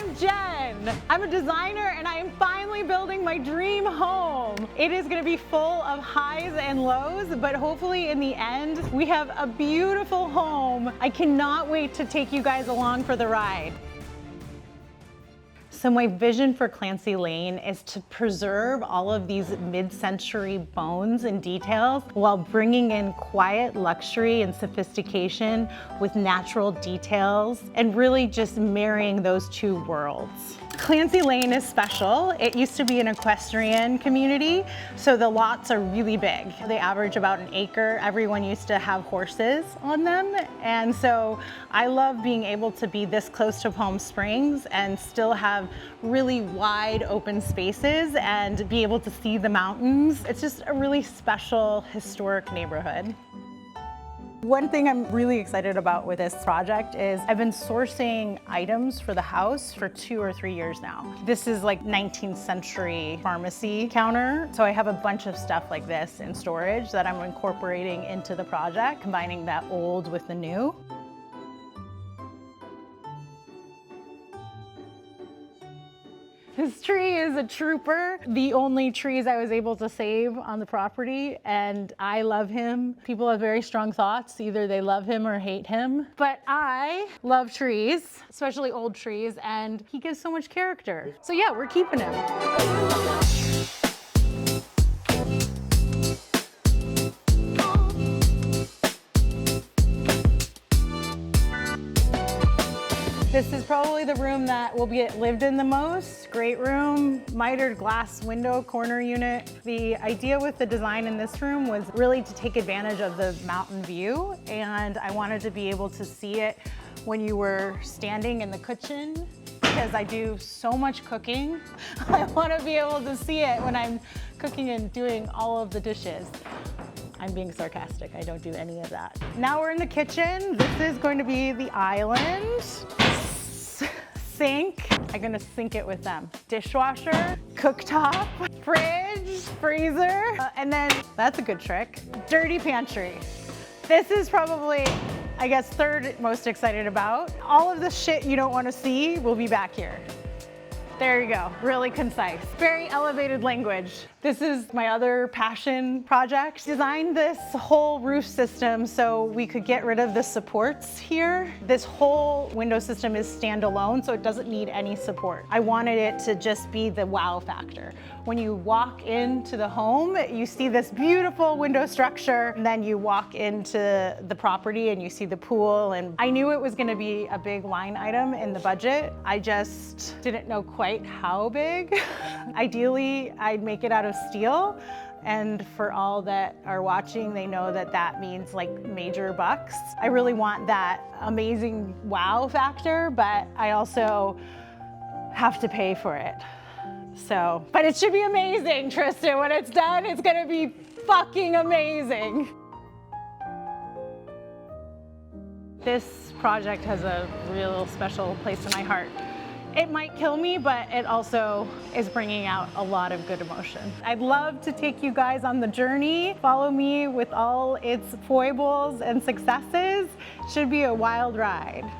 I'm Jen. I'm a designer and I am finally building my dream home. It is gonna be full of highs and lows, but hopefully in the end, we have a beautiful home. I cannot wait to take you guys along for the ride. So my vision for Clancy Lane is to preserve all of these mid-century bones and details while bringing in quiet luxury and sophistication with natural details and really just marrying those two worlds. Clancy Lane is special. It used to be an equestrian community, so the lots are really big. They average about an acre. Everyone used to have horses on them, and so I love being able to be this close to Palm Springs and still have really wide open spaces and be able to see the mountains. It's just a really special historic neighborhood. One thing I'm really excited about with this project is I've been sourcing items for the house for 2 or 3 years now. This is like 19th century pharmacy counter. So I have a bunch of stuff like this in storage that I'm incorporating into the project, combining that old with the new. This tree is a trooper. The only trees I was able to save on the property, and I love him. People have very strong thoughts. Either they love him or hate him. But I love trees, especially old trees, and he gives so much character. So yeah, we're keeping him. This is probably the room that will get lived in the most. Great room, mitered glass window corner unit. The idea with the design in this room was really to take advantage of the mountain view, and I wanted to be able to see it when you were standing in the kitchen, because I do so much cooking. I want to be able to see it when I'm cooking and doing all of the dishes. I'm being sarcastic, I don't do any of that. Now we're in the kitchen. This is going to be the island. Sink, I'm gonna sink it with them. Dishwasher, cooktop, fridge, freezer, and then, that's a good trick, dirty pantry. This is probably, I guess, third most excited about. All of the shit you don't wanna see will be back here. There you go, really concise. Very elevated language. This is my other passion project. Designed this whole roof system so we could get rid of the supports here. This whole window system is standalone, so it doesn't need any support. I wanted it to just be the wow factor. When you walk into the home, you see this beautiful window structure, and then you walk into the property and you see the pool, and I knew it was gonna be a big line item in the budget. I just didn't know quite how big. Ideally, I'd make it out of steel, and for all that are watching, they know that that means like major bucks. I really want that amazing wow factor, but I also have to pay for it. So, but it should be amazing, Tristan. When it's done, it's gonna be fucking amazing. This project has a real special place in my heart. It might kill me, but it also is bringing out a lot of good emotion. I'd love to take you guys on the journey. Follow me with all its foibles and successes. Should be a wild ride.